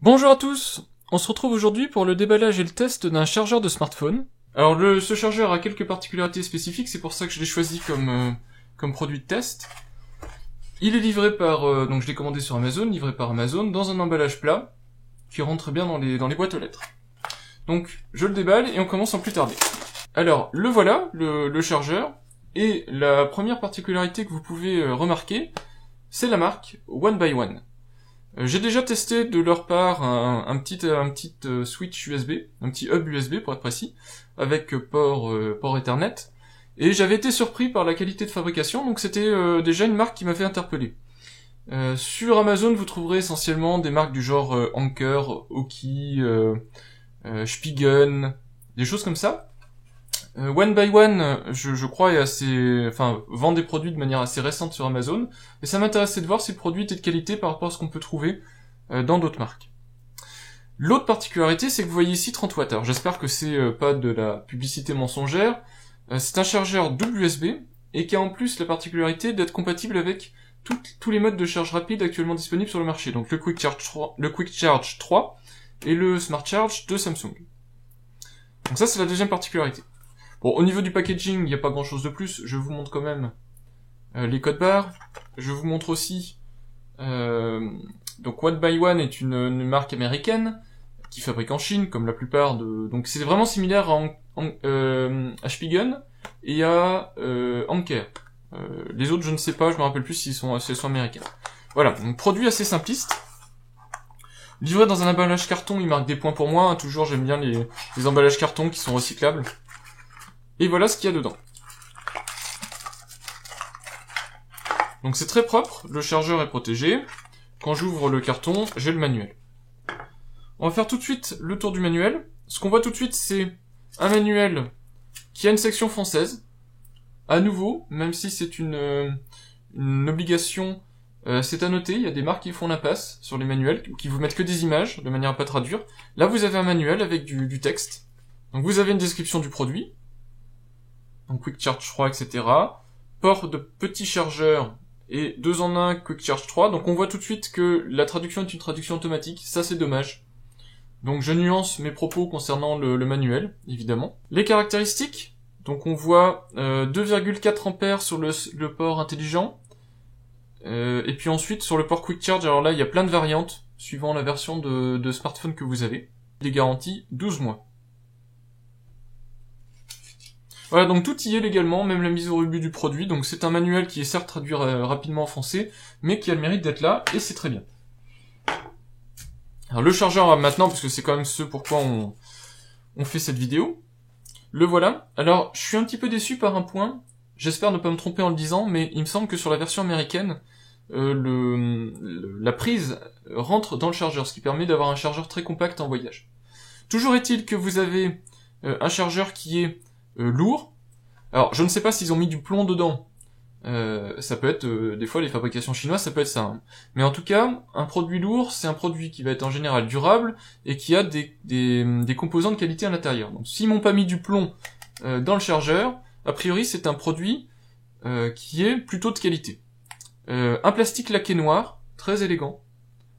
Bonjour à tous, on se retrouve aujourd'hui pour le déballage et le test d'un chargeur de smartphone. Alors ce chargeur a quelques particularités spécifiques, c'est pour ça que je l'ai choisi comme produit de test. Il est livré par, donc je l'ai commandé sur Amazon, livré par Amazon, dans un emballage plat, qui rentre bien dans les boîtes aux lettres. Donc je le déballe et on commence sans plus tarder. Alors le voilà, le chargeur, et la première particularité que vous pouvez remarquer, c'est la marque One by One. J'ai déjà testé de leur part un petit switch USB, un petit hub USB pour être précis, avec port Ethernet, et j'avais été surpris par la qualité de fabrication, donc c'était déjà une marque qui m'avait interpellé. Sur Amazon, vous trouverez essentiellement des marques du genre Anker, Oki, Spigen, des choses comme ça. One by One, je crois, vend des produits de manière assez récente sur Amazon, et ça m'intéressait de voir si le produit était de qualité par rapport à ce qu'on peut trouver dans d'autres marques. L'autre particularité, c'est que vous voyez ici 30 watts. Alors j'espère que c'est pas de la publicité mensongère. C'est un chargeur double USB, et qui a en plus la particularité d'être compatible avec tous les modes de charge rapide actuellement disponibles sur le marché, donc le Quick Charge 3 et le Smart Charge de Samsung. Donc ça, c'est la deuxième particularité. Bon, au niveau du packaging, il n'y a pas grand chose de plus, je vous montre quand même les codes barres, je vous montre aussi, donc One by One est une marque américaine, qui fabrique en Chine, comme la plupart donc c'est vraiment similaire à Spigen et à Anker. Les autres, je ne sais pas, je me rappelle plus s'ils sont américains. Voilà, donc produit assez simpliste. Livré dans un emballage carton, il marque des points pour moi, hein, toujours j'aime bien les emballages carton qui sont recyclables. Et voilà ce qu'il y a dedans. Donc c'est très propre, le chargeur est protégé. Quand j'ouvre le carton, j'ai le manuel. On va faire tout de suite le tour du manuel. Ce qu'on voit tout de suite, c'est un manuel qui a une section française. À nouveau, même si c'est une obligation, c'est à noter, il y a des marques qui font l'impasse sur les manuels, qui vous mettent que des images, de manière à pas traduire. Là, vous avez un manuel avec du texte. Donc vous avez une description du produit. Donc Quick Charge 3, etc. Port de petit chargeur et 2 en 1 Quick Charge 3. Donc on voit tout de suite que la traduction est une traduction automatique. Ça, c'est dommage. Donc je nuance mes propos concernant le manuel, évidemment. Les caractéristiques. Donc on voit 2,4 ampères sur le port intelligent. Et puis ensuite sur le port Quick Charge, alors là il y a plein de variantes, suivant la version de smartphone que vous avez. Les garanties 12 mois. Voilà, donc tout y est légalement, même la mise au rebut du produit, donc c'est un manuel qui est certes traduit rapidement en français, mais qui a le mérite d'être là, et c'est très bien. Alors le chargeur maintenant, parce que c'est quand même ce pourquoi on fait cette vidéo, le voilà. Alors je suis un petit peu déçu par un point, j'espère ne pas me tromper en le disant, mais il me semble que sur la version américaine, la prise rentre dans le chargeur, ce qui permet d'avoir un chargeur très compact en voyage. Toujours est-il que vous avez un chargeur qui est lourd. Alors, je ne sais pas s'ils ont mis du plomb dedans. Ça peut être, des fois, les fabrications chinoises, ça peut être ça. Hein. Mais en tout cas, un produit lourd, c'est un produit qui va être en général durable et qui a des composants de qualité à l'intérieur. Donc, s'ils m'ont pas mis du plomb dans le chargeur, a priori, c'est un produit qui est plutôt de qualité. Un plastique laqué noir, très élégant.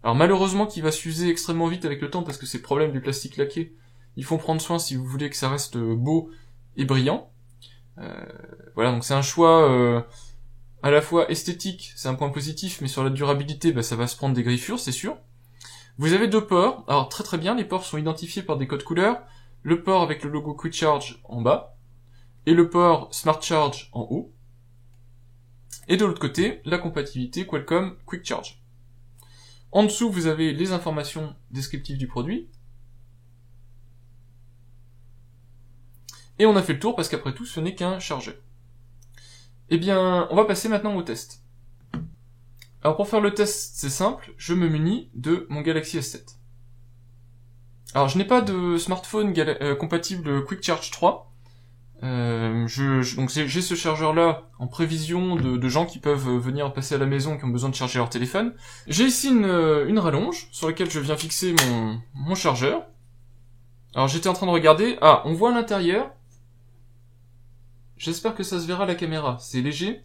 Alors, malheureusement, qui va s'user extrêmement vite avec le temps parce que c'est le problème du plastique laqué. Il faut prendre soin si vous voulez que ça reste beau et brillant. Voilà, donc c'est un choix à la fois esthétique, c'est un point positif, mais sur la durabilité, ça va se prendre des griffures, c'est sûr. Vous avez 2 ports, alors très très bien, les ports sont identifiés par des codes couleurs, le port avec le logo Quick Charge en bas, et le port Smart Charge en haut, et de l'autre côté, la compatibilité Qualcomm Quick Charge. En dessous, vous avez les informations descriptives du produit, et on a fait le tour parce qu'après tout, ce n'est qu'un chargeur. Eh bien, on va passer maintenant au test. Alors pour faire le test, c'est simple, je me munis de mon Galaxy S7. Alors je n'ai pas de smartphone compatible Quick Charge 3. Donc j'ai ce chargeur-là en prévision de gens qui peuvent venir passer à la maison qui ont besoin de charger leur téléphone. J'ai ici une rallonge sur laquelle je viens fixer mon chargeur. Alors j'étais en train de regarder, on voit à l'intérieur. J'espère que ça se verra à la caméra, c'est léger.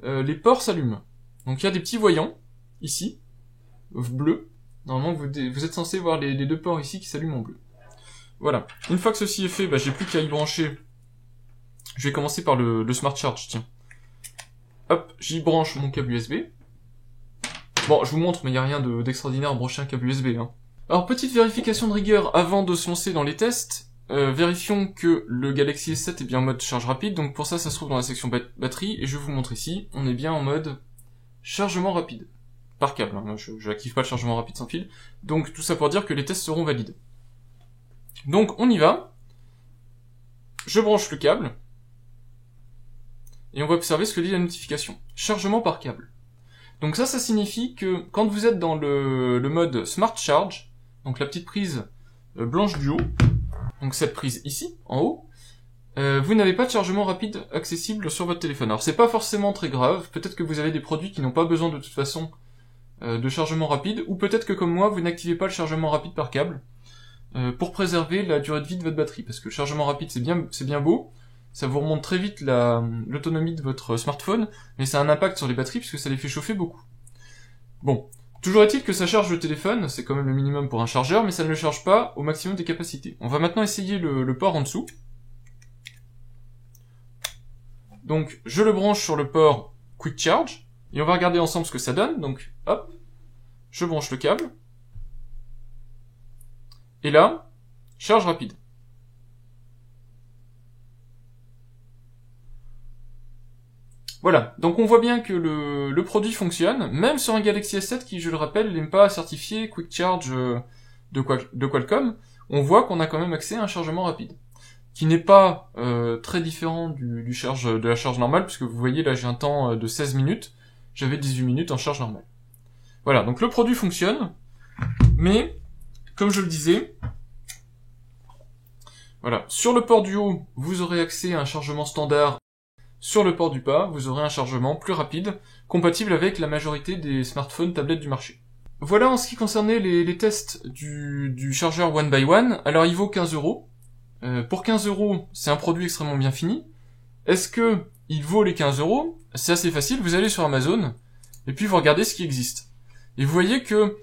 Les ports s'allument. Donc il y a des petits voyants, ici, bleus, Normalement, vous êtes censé voir les deux ports ici qui s'allument en bleu. Voilà. Une fois que ceci est fait, bah, j'ai plus qu'à y brancher. Je vais commencer par le Smart Charge, tiens. Hop, j'y branche mon câble USB. Bon, je vous montre, mais il n'y a rien d'extraordinaire à brancher un câble USB. Hein. Alors, petite vérification de rigueur avant de se lancer dans les tests. Vérifions que le Galaxy S7 est bien en mode charge rapide. Donc pour ça, ça se trouve dans la section batterie. Et je vous montre ici, on est bien en mode chargement rapide. Par câble, hein. Moi, je n'active pas le chargement rapide sans fil. Donc tout ça pour dire que les tests seront valides. Donc on y va. Je branche le câble. Et on va observer ce que dit la notification. Chargement par câble. Donc ça signifie que quand vous êtes dans le mode Smart Charge, donc la petite prise blanche du haut, donc cette prise ici, en haut, vous n'avez pas de chargement rapide accessible sur votre téléphone. Alors c'est pas forcément très grave, peut-être que vous avez des produits qui n'ont pas besoin de toute façon de chargement rapide, ou peut-être que comme moi, vous n'activez pas le chargement rapide par câble, pour préserver la durée de vie de votre batterie, parce que le chargement rapide c'est bien beau, ça vous remonte très vite l'autonomie de votre smartphone, mais ça a un impact sur les batteries puisque ça les fait chauffer beaucoup. Bon, toujours est-il que ça charge le téléphone, c'est quand même le minimum pour un chargeur, mais ça ne le charge pas au maximum des capacités. On va maintenant essayer le port en dessous. Donc, je le branche sur le port Quick Charge, et on va regarder ensemble ce que ça donne. Donc, hop, je branche le câble. Et là, charge rapide. Voilà, donc on voit bien que le produit fonctionne, même sur un Galaxy S7 qui, je le rappelle, n'est pas certifié Quick Charge de Qualcomm, on voit qu'on a quand même accès à un chargement rapide, qui n'est pas très différent de la charge normale, puisque vous voyez là j'ai un temps de 16 minutes, j'avais 18 minutes en charge normale. Voilà, donc le produit fonctionne, mais, comme je le disais, voilà, sur le port du haut, vous aurez accès à un chargement standard. Sur le port du bas, vous aurez un chargement plus rapide, compatible avec la majorité des smartphones tablettes du marché. Voilà en ce qui concernait les tests du chargeur One by One. Alors il vaut 15 €. Pour 15 €, c'est un produit extrêmement bien fini. Est-ce que il vaut les 15 €? C'est assez facile, vous allez sur Amazon, et puis vous regardez ce qui existe. Et vous voyez que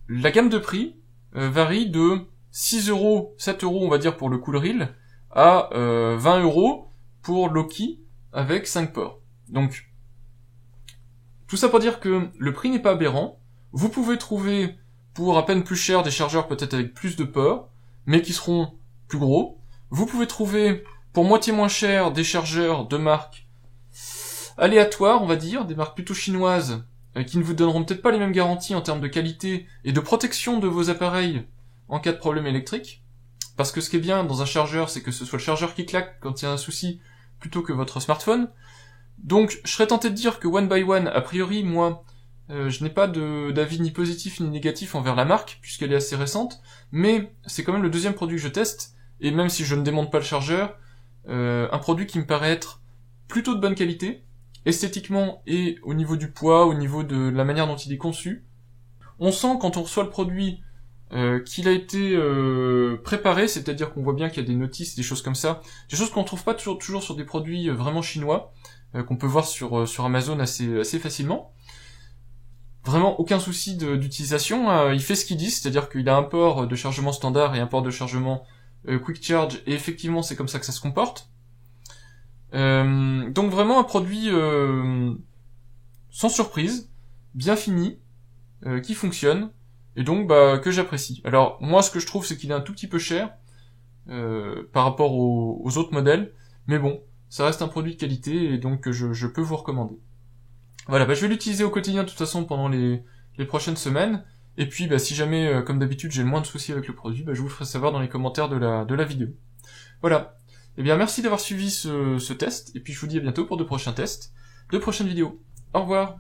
la gamme de prix varie de 6 €, 7 € on va dire pour le Cool Reel, à 20 € pour Loki, avec 5 ports. Donc, tout ça pour dire que le prix n'est pas aberrant. Vous pouvez trouver pour à peine plus cher des chargeurs peut-être avec plus de ports, mais qui seront plus gros. Vous pouvez trouver pour moitié moins cher des chargeurs de marques aléatoires, on va dire, des marques plutôt chinoises, qui ne vous donneront peut-être pas les mêmes garanties en termes de qualité et de protection de vos appareils en cas de problème électrique. Parce que ce qui est bien dans un chargeur, c'est que ce soit le chargeur qui claque quand il y a un souci, plutôt que votre smartphone. Donc, je serais tenté de dire que One by One, a priori, moi, je n'ai pas d'avis ni positif ni négatif envers la marque, puisqu'elle est assez récente, mais c'est quand même le deuxième produit que je teste, et même si je ne démonte pas le chargeur, un produit qui me paraît être plutôt de bonne qualité, esthétiquement et au niveau du poids, au niveau de la manière dont il est conçu. On sent quand on reçoit le produit qu'il a été préparé, c'est-à-dire qu'on voit bien qu'il y a des notices, des choses comme ça, des choses qu'on trouve pas toujours sur des produits vraiment chinois, qu'on peut voir sur Amazon assez facilement. Vraiment aucun souci d'utilisation, il fait ce qu'il dit, c'est-à-dire qu'il a un port de chargement standard et un port de chargement Quick Charge, et effectivement c'est comme ça que ça se comporte. Donc vraiment un produit sans surprise, bien fini, qui fonctionne, et donc que j'apprécie. Alors moi ce que je trouve c'est qu'il est un tout petit peu cher par rapport aux autres modèles, mais bon, ça reste un produit de qualité et donc je peux vous recommander. Voilà, je vais l'utiliser au quotidien de toute façon pendant les prochaines semaines, et puis si jamais comme d'habitude j'ai le moins de soucis avec le produit, je vous ferai savoir dans les commentaires de la vidéo. Voilà, et bien merci d'avoir suivi ce test, et puis je vous dis à bientôt pour de prochains tests, de prochaines vidéos. Au revoir.